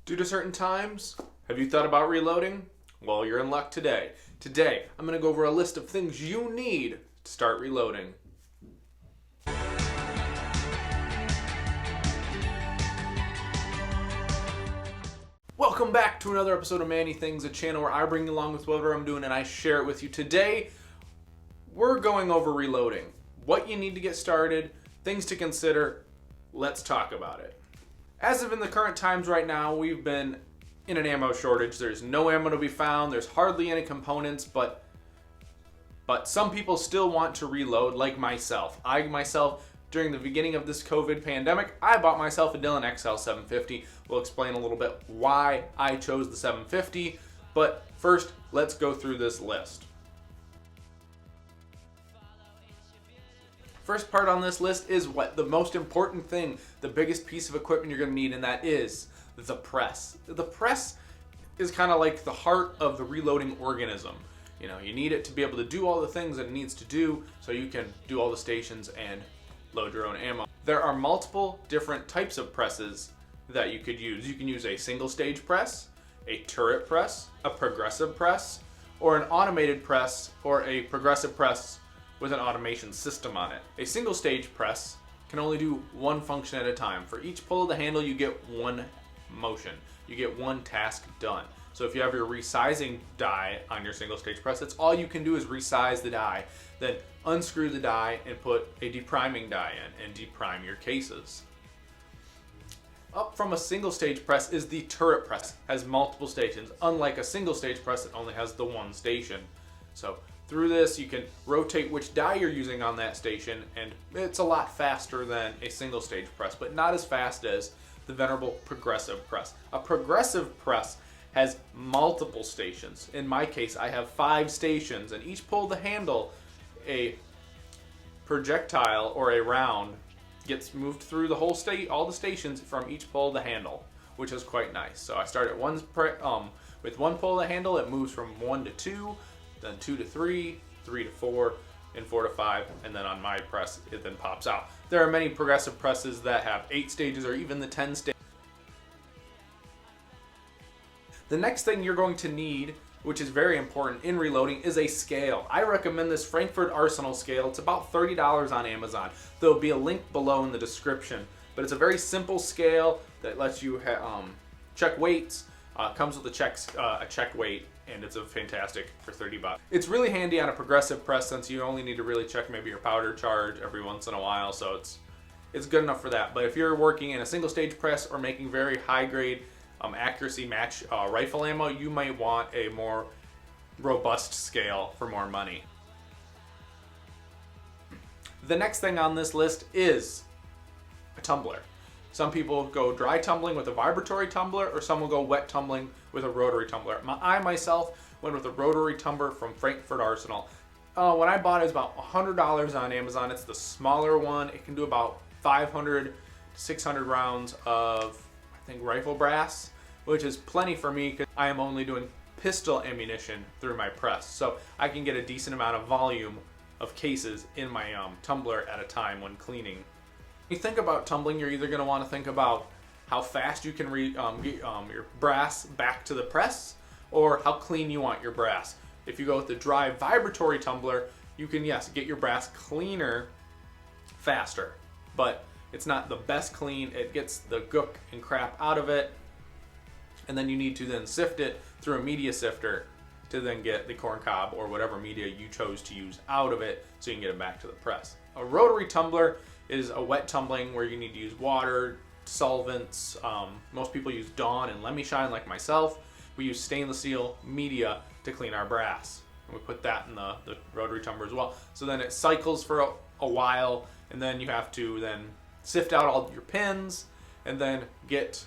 Due to certain times, have you thought about reloading? Well, you're in luck today. Today, I'm going to go over a list of things you need to start reloading. Welcome back to another episode of Manny Things, a channel where I bring you along with whatever I'm doing and I share it with you. Today, we're going over reloading. What you need to get started, things to consider. Let's talk about it. As of in the current times right now, we've been in an ammo shortage. There's no ammo to be found. There's hardly any components, but some people still want to reload, like myself. I myself, during the beginning of this COVID pandemic, I bought myself a Dillon XL 750. We'll explain a little bit why I chose the 750, but first, let's go through this list. First part on this list is what the most important thing, the biggest piece of equipment you're going to need, and that is the press. The press is kind of like the heart of the reloading organism. You know, you need it to be able to do all the things that it needs to do so you can do all the stations and load your own ammo. There are multiple different types of presses that you could use. You can use a single stage press, a turret press, a progressive press, or an automated press, or a progressive press with an automation system on it. A single stage press can only do one function at a time. For each pull of the handle, you get one motion. You get one task done. So if you have your resizing die on your single stage press, that's all you can do is resize the die, then unscrew the die and put a depriming die in and deprime your cases. Up from a single stage press is the turret press. Has multiple stations, unlike a single stage press that only has the one station. So through this, you can rotate which die you're using on that station, and it's a lot faster than a single stage press, but not as fast as the venerable progressive press. A progressive press has multiple stations. In my case, I have 5 stations, and each pull of the handle, a projectile or a round gets moved through the whole all the stations from each pull of the handle, which is quite nice. So I start at with one pull of the handle, it moves from 1 to 2, then 2 to 3, 3 to 4, and 4 to 5, and then on my press, it then pops out. There are many progressive presses that have 8 stages or even the 10 stages. The next thing you're going to need, which is very important in reloading, is a scale. I recommend this Frankfurt Arsenal scale. It's about $30 on Amazon. There'll be a link below in the description, but it's a very simple scale that lets you check weights. Comes with a check weight, and it's a fantastic for 30 bucks. It's really handy on a progressive press since you only need to really check maybe your powder charge every once in a while, so it's good enough for that. But if you're working in a single stage press or making very high grade accuracy match rifle ammo, you might want a more robust scale for more money. The next thing on this list is a tumbler. Some people go dry tumbling with a vibratory tumbler, or some will go wet tumbling with a rotary tumbler. I myself went with a rotary tumbler from Frankfurt Arsenal. When I bought it, it was about $100 on Amazon. It's the smaller one. It can do about 500 to 600 rounds of, I think, rifle brass, which is plenty for me because I am only doing pistol ammunition through my press. So I can get a decent amount of volume of cases in my tumbler at a time when cleaning. When you think about tumbling, you're either going to want to think about how fast you can get your brass back to the press, or how clean you want your brass. If you go with the dry vibratory tumbler, you can, yes, get your brass cleaner faster, but it's not the best clean. It gets the gook and crap out of it, and then you need to then sift it through a media sifter to then get the corn cob or whatever media you chose to use out of it so you can get it back to the press. A rotary tumbler is a wet tumbling where you need to use water, solvents. Most people use Dawn and Let Me Shine like myself. We use stainless steel media to clean our brass. And we put that in the rotary tumbler as well. So then it cycles for a while, and then you have to then sift out all your pins and then get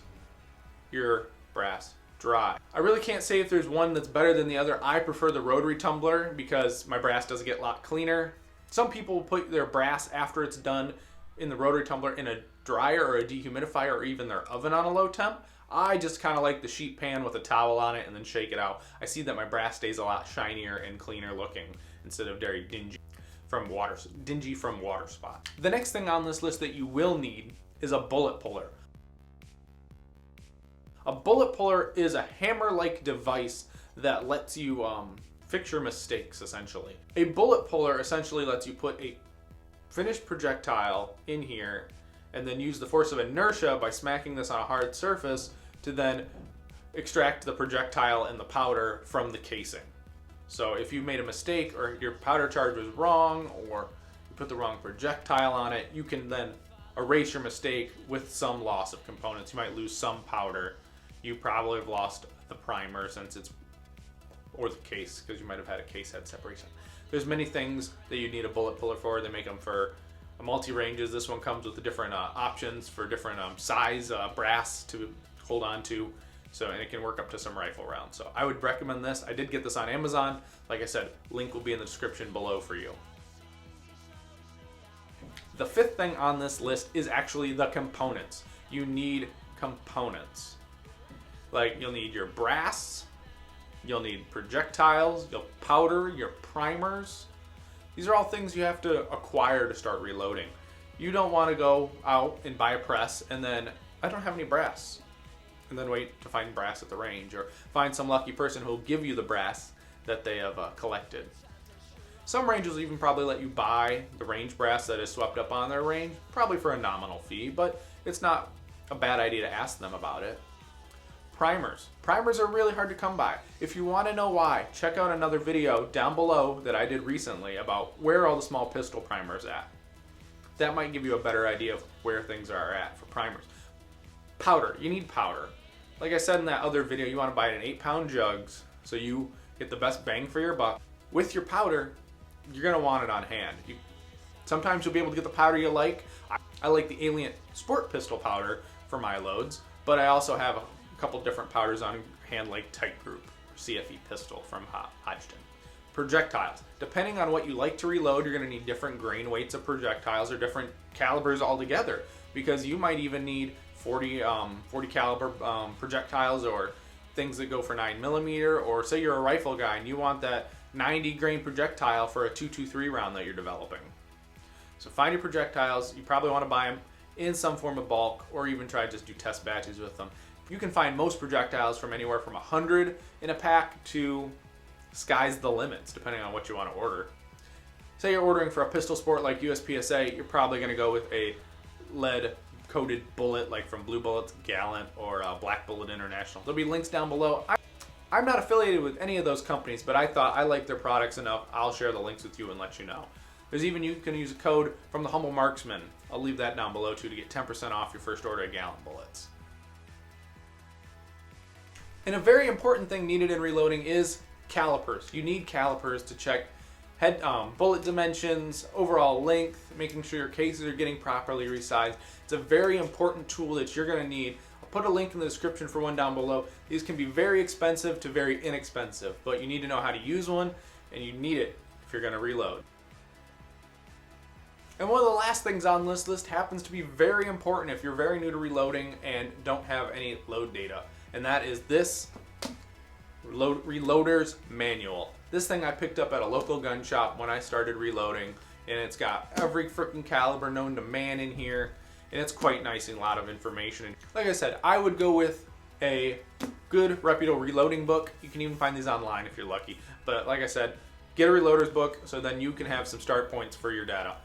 your brass dry. I really can't say if there's one that's better than the other. I prefer the rotary tumbler because my brass does get a lot cleaner. Some people put their brass after it's done in the rotary tumbler in a dryer or a dehumidifier or even their oven on a low temp. I just kind of like the sheet pan with a towel on it and then shake it out. I see that my brass stays a lot shinier and cleaner looking instead of very dingy from water spot. The next thing on this list that you will need is a bullet puller. A bullet puller is a hammer-like device that lets you fix your mistakes, essentially. A bullet puller essentially lets you put a finished projectile in here and then use the force of inertia by smacking this on a hard surface to then extract the projectile and the powder from the casing. So if you made a mistake or your powder charge was wrong or you put the wrong projectile on it, you can then erase your mistake with some loss of components. You might lose some powder. You probably have lost the primer or the case, because you might have had a case head separation. There's many things that you need a bullet puller for. They make them for multi-ranges. This one comes with the different options for different size brass to hold on to. So, and it can work up to some rifle rounds. So I would recommend this. I did get this on Amazon. Like I said, link will be in the description below for you. The fifth thing on this list is actually the components. You need components. Like, you'll need your brass, you'll need projectiles, your powder, your primers. These are all things you have to acquire to start reloading. You don't want to go out and buy a press and then, I don't have any brass, and then wait to find brass at the range, or find some lucky person who will give you the brass that they have collected. Some ranges will even probably let you buy the range brass that is swept up on their range, probably for a nominal fee, but it's not a bad idea to ask them about it. Primers. Primers are really hard to come by. If you want to know why, check out another video down below that I did recently about where all the small pistol primers at. That might give you a better idea of where things are at for primers. Powder. You need powder. Like I said in that other video, you want to buy it in 8-pound jugs so you get the best bang for your buck. With your powder, you're going to want it on hand. Sometimes you'll be able to get the powder you like. I like the Alien Sport Pistol powder for my loads, but I also have a couple different powders on hand, like Tight Group CFE pistol from Hodgdon. Projectiles. Depending on what you like to reload, you're going to need different grain weights of projectiles or different calibers altogether, because you might even need 40 caliber projectiles, or things that go for 9mm, or say you're a rifle guy and you want that 90 grain projectile for a 223 round that you're developing. So find your projectiles. You probably want to buy them in some form of bulk, or even try to just do test batches with them. You can find most projectiles from anywhere from 100 in a pack to sky's the limits, depending on what you want to order. Say you're ordering for a pistol sport like USPSA, you're probably going to go with a lead coated bullet like from Blue Bullets, Gallant, or Black Bullet International. There'll be links down below. I'm not affiliated with any of those companies, but I thought I liked their products enough. I'll share the links with you and let you know. There's even, you can use a code from the Humble Marksman. I'll leave that down below too to get 10% off your first order of Gallant bullets. And a very important thing needed in reloading is calipers. You need calipers to check head bullet dimensions, overall length, making sure your cases are getting properly resized. It's a very important tool that you're going to need. I'll put a link in the description for one down below. These can be very expensive to very inexpensive, but you need to know how to use one, and you need it if you're going to reload. And one of the last things on this list happens to be very important if you're very new to reloading and don't have any load data, and that is this Reloader's Manual. This thing I picked up at a local gun shop when I started reloading, and it's got every freaking caliber known to man in here, and it's quite nice and a lot of information. And like I said, I would go with a good reputable reloading book. You can even find these online if you're lucky, but like I said, get a reloader's book so then you can have some start points for your data.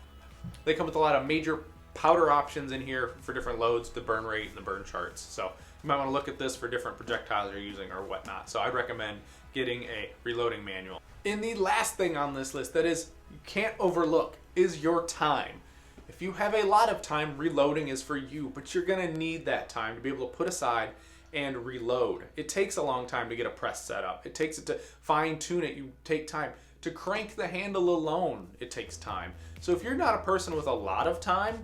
They come with a lot of major powder options in here for different loads, the burn rate and the burn charts. So you might want to look at this for different projectiles you're using or whatnot. So I'd recommend getting a reloading manual. And the last thing on this list that is you can't overlook is your time. If you have a lot of time, reloading is for you, but you're going to need that time to be able to put aside and reload. It takes a long time to get a press set up. It takes it to fine tune it. You take time. To crank the handle alone, it takes time. So if you're not a person with a lot of time,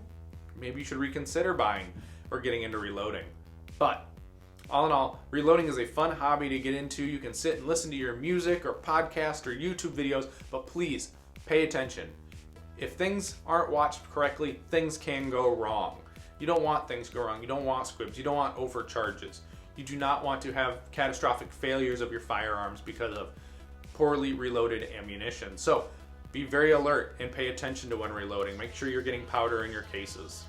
maybe you should reconsider buying or getting into reloading. But all in all, reloading is a fun hobby to get into. You can sit and listen to your music or podcast or YouTube videos, but please pay attention. If things aren't watched correctly, things can go wrong. You don't want things to go wrong. You don't want squibs. You don't want overcharges. You do not want to have catastrophic failures of your firearms because of poorly reloaded ammunition. So be very alert and pay attention to when reloading. Make sure you're getting powder in your cases.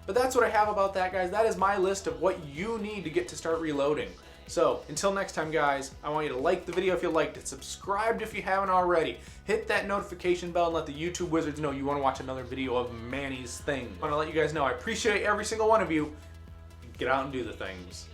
But that's what I have about that, guys. That is my list of what you need to get to start reloading. So until next time, guys, I want you to like the video if you liked it, subscribe if you haven't already, hit that notification bell and let the YouTube wizards know you want to watch another video of Manny's Things. I want to let you guys know I appreciate every single one of you. Get out and do the things.